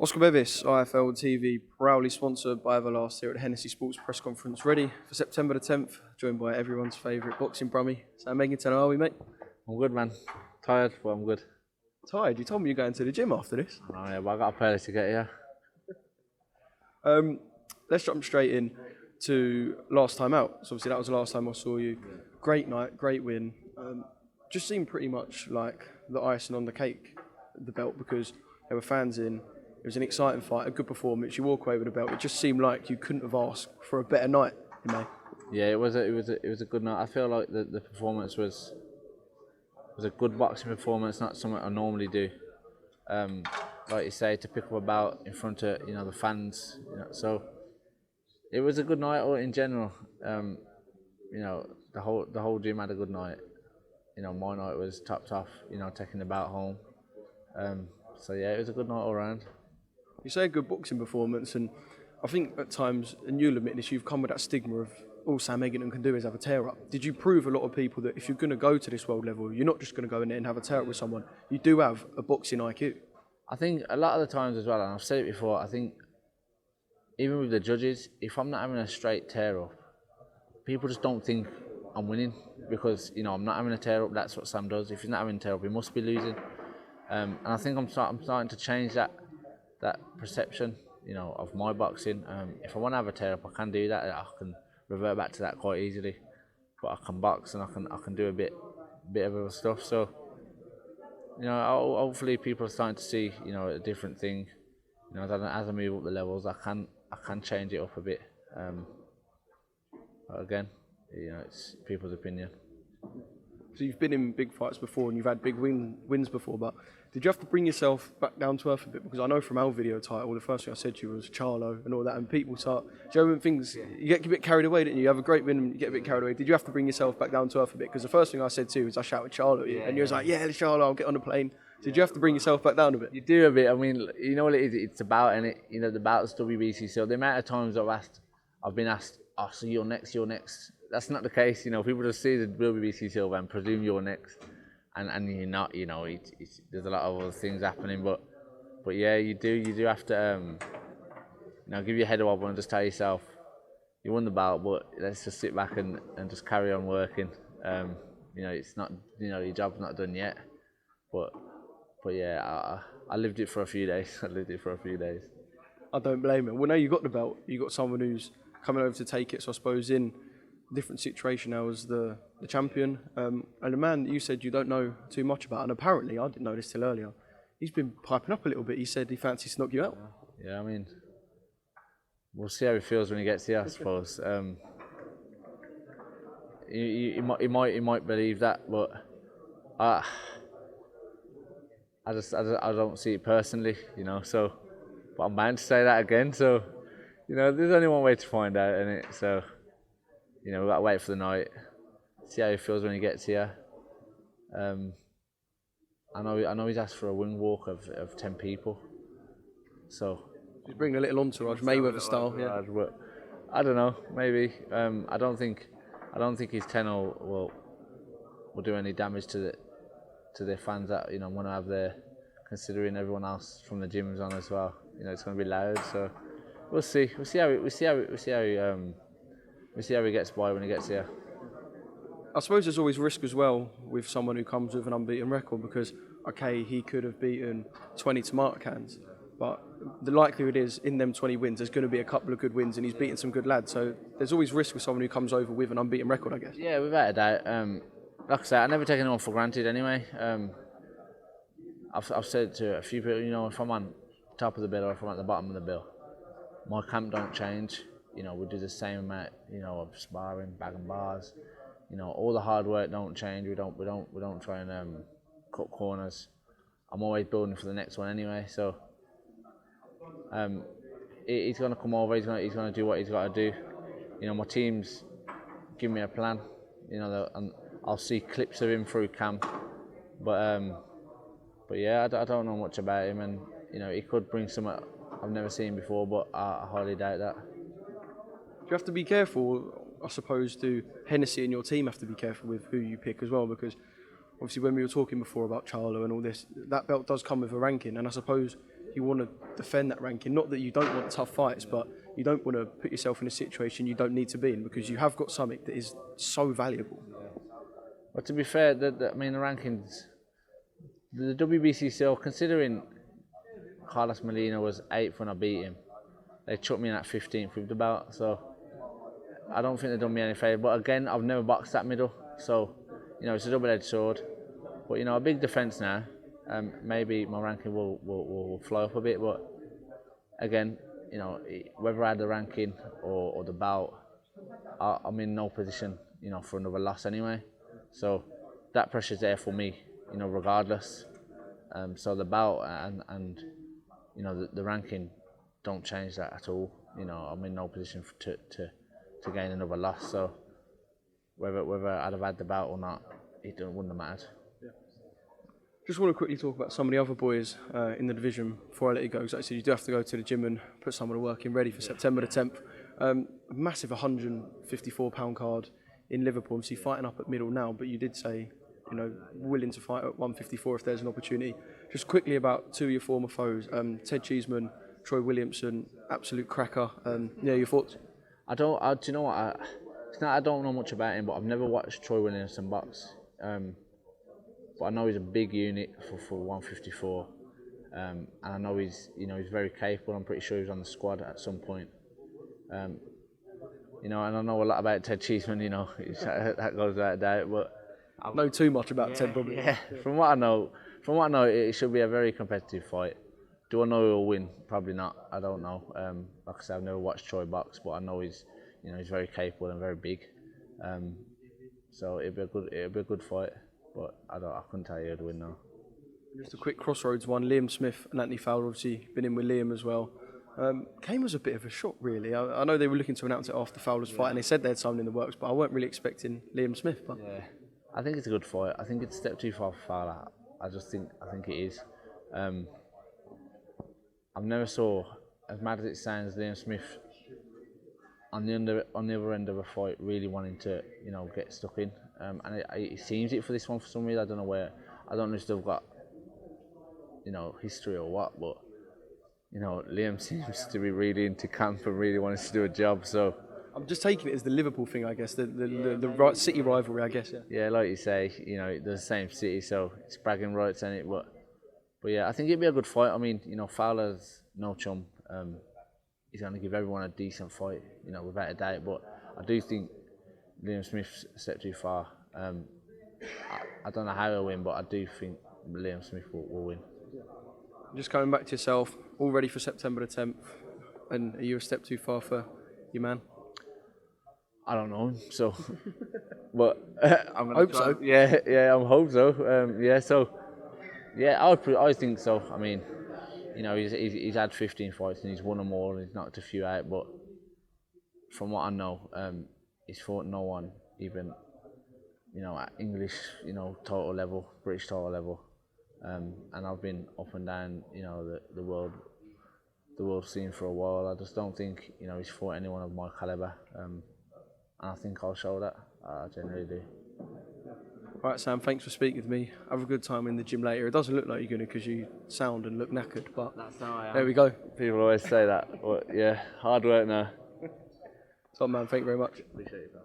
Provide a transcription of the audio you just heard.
Oscar Bevis, IFL TV, proudly sponsored by Everlast here at the Hennessy Sports Press Conference, ready for September the 10th, joined by everyone's favourite boxing brummie, Sam Eggington. How are we, mate? I'm good, man. Tired, but I'm good. Tired? You told me you're going to the gym after this. Oh, yeah, but I got a playlist to get here. Let's jump straight in to last time out. So obviously that was the last time I saw you. Great night, great win. Just seemed pretty much like the icing on the cake, the belt, because there were fans in. It was an exciting fight, a good performance. You walk away with the belt. It just seemed like you couldn't have asked for a better night in May. Yeah, it was a good night. I feel like the performance was a good boxing performance, not something I normally do. Like you say, to pick up a belt in front of the fans. So it was a good night in general. The whole gym had a good night. My night was topped off. Taking the belt home. So yeah, it was a good night all round. You say a good boxing performance, and I think at times, and you'll admit this, you've come with that stigma of all Sam Eggington can do is have a tear-up. Did you prove a lot of people that if you're going to go to this world level, you're not just going to go in there and have a tear-up with someone, you do have a boxing IQ? I think a lot of the times as well, and I've said it before, I think even with the judges, if I'm not having a straight tear-up, people just don't think I'm winning because, I'm not having a tear-up, that's what Sam does. If he's not having a tear-up, he must be losing. And I think I'm starting to change that perception, of my boxing. If I want to have a tear-up, I can do that. I can revert back to that quite easily. But I can box and I can do a bit of other stuff. So, hopefully people are starting to see, a different thing. As I move up the levels, I can change it up a bit. But again, it's people's opinion. So you've been in big fights before and you've had big wins before, but did you have to bring yourself back down to earth a bit? Because I know from our video title, the first thing I said to you was Charlo and all that, and people start, when things, you get a bit carried away, didn't you? You have a great win and you get a bit carried away. Did you have to bring yourself back down to earth a bit? Because the first thing I said to you was I shouted Charlo at you, and you was like, yeah, Charlo, I'll get on the plane. Did you have to bring yourself back down a bit? You do a bit. I mean, you know what it is? It's about, and the bout's WBC. So the amount of times I've been asked, oh, so you're next. That's not the case. People just see the WBC silver and presume you're next, and you're not. There's a lot of other things happening, but yeah, you do have to give your head a wobble and just tell yourself you won the bout, but let's just sit back and just carry on working. It's not your job's not done yet, but yeah, I lived it for a few days. I don't blame him. Well, now you got the belt, you got someone who's coming over to take it. So I suppose in a different situation now as the champion, and a man that you said you don't know too much about, and apparently I didn't know this till earlier. He's been piping up a little bit. He said he fancies to knock you out. Yeah, I mean, we'll see how he feels when he gets here, I suppose. He might believe that, but I don't see it personally, So, but I'm bound to say that again. So, there's only one way to find out, innit? So, we've got to wait for the night, see how he feels when he gets here. I know he's asked for a wing walk of 10 people. So he's bringing a little entourage, Mayweather style. Yeah. But I don't know, maybe. I don't think his 10 will do any damage to the fans that want to have there. Considering everyone else from the gym's on as well, it's going to be loud. So we'll see. We'll see how he gets by when he gets here. I suppose there's always risk as well with someone who comes with an unbeaten record because, okay, he could have beaten 20 tomato cans, but the likelihood is in them 20 wins, there's going to be a couple of good wins and he's beaten some good lads. So there's always risk with someone who comes over with an unbeaten record, I guess. Yeah, without a doubt. Like I say, I never take anyone for granted anyway. I've said to a few people, if I'm on top of the bill or if I'm at the bottom of the bill, my camp don't change. We do the same amount, of sparring, bagging bars. All the hard work don't change. We don't try and cut corners. I'm always building for the next one anyway. So he's gonna come over. He's gonna do what he's got to do. My team's give me a plan. And I'll see clips of him through camp. But yeah, I don't know much about him, and he could bring something I've never seen before, but I highly doubt that. Do you have to be careful, I suppose, do Hennessy and your team have to be careful with who you pick as well? Because obviously when we were talking before about Charlo and all this, that belt does come with a ranking, and I suppose you want to defend that ranking. Not that you don't want tough fights, but you don't want to put yourself in a situation you don't need to be in, because you have got something that is so valuable. But to be fair, the rankings, the WBC, considering Carlos Molina was 8th when I beat him, they chucked me in at 15th with the belt, so I don't think they've done me any favour. But again, I've never boxed that middle, so it's a double-edged sword. But a big defence now. Maybe my ranking will flow up a bit, but again, whether I had the ranking or the belt, I'm in no position, for another loss anyway. So that pressure's there for me, regardless. So the belt and the ranking don't change that at all. I'm in no position to gain another loss. So whether I'd have had the belt or not, wouldn't have mattered. Just want to quickly talk about some of the other boys in the division before I let you go. Because like I said, you do have to go to the gym and put some of the work in ready for September the 10th. Massive 154-pound card in Liverpool. Obviously fighting up at middle now, but you did say, willing to fight at 154 if there's an opportunity. Just quickly about two of your former foes, Ted Cheeseman, Troy Williamson, absolute cracker. Your thoughts? Do you know what? I don't know much about him, but I've never watched Troy Williamson box. But I know he's a big unit for 154, and I know he's very capable. I'm pretty sure he was on the squad at some point. And I know a lot about Ted Cheeseman. That goes without doubt. But I know too much about Ted, probably. Yeah, from what I know, it should be a very competitive fight. Do I know who'll win? Probably not. I don't know. Like I said, I've never watched Troy box, but I know he's very capable and very big. So it'll be a good fight. But I couldn't tell you who'd win now. Just a quick crossroads one. Liam Smith and Anthony Fowler, obviously been in with Liam as well. Came as a bit of a shock, really. I know they were looking to announce it after Fowler's fight, and they said they had something in the works, but I weren't really expecting Liam Smith. But yeah, I think it's a good fight. I think it's a step too far for Fowler. I think it is. I've never saw, as mad as it sounds, Liam Smith on the other end of a fight really wanting to get stuck in. And it seems it for this one for some reason. I don't know if they've got history or what, but Liam seems to be really into camp and really wanting to do a job. So I'm just taking it as the Liverpool thing, I guess, the city rivalry, I guess. Yeah, like you say, the same city, so it's bragging rights in it. But yeah, I think it'd be a good fight. I mean, Fowler's no chum. He's going to give everyone a decent fight, without a doubt. But I do think Liam Smith's a step too far. I don't know how he'll win, but I do think Liam Smith will win. Just coming back to yourself, all ready for September the 10th, and are you a step too far for your man? I don't know, so, but I'm gonna hope so. Yeah, I hope so. I think so. I mean, he's had 15 fights and he's won them all and he's knocked a few out. But from what I know, he's fought no one even, at English, total level, British total level. And I've been up and down, the world scene for a while. I just don't think, he's fought anyone of my calibre. And I think I'll show that. I generally do. All right, Sam, thanks for speaking with me. Have a good time in the gym later. It doesn't look like you're going to because you sound and look knackered, but that's how I am. There we go. People always say that, but yeah, hard work now. Top man, thank you very much. Appreciate it, pal.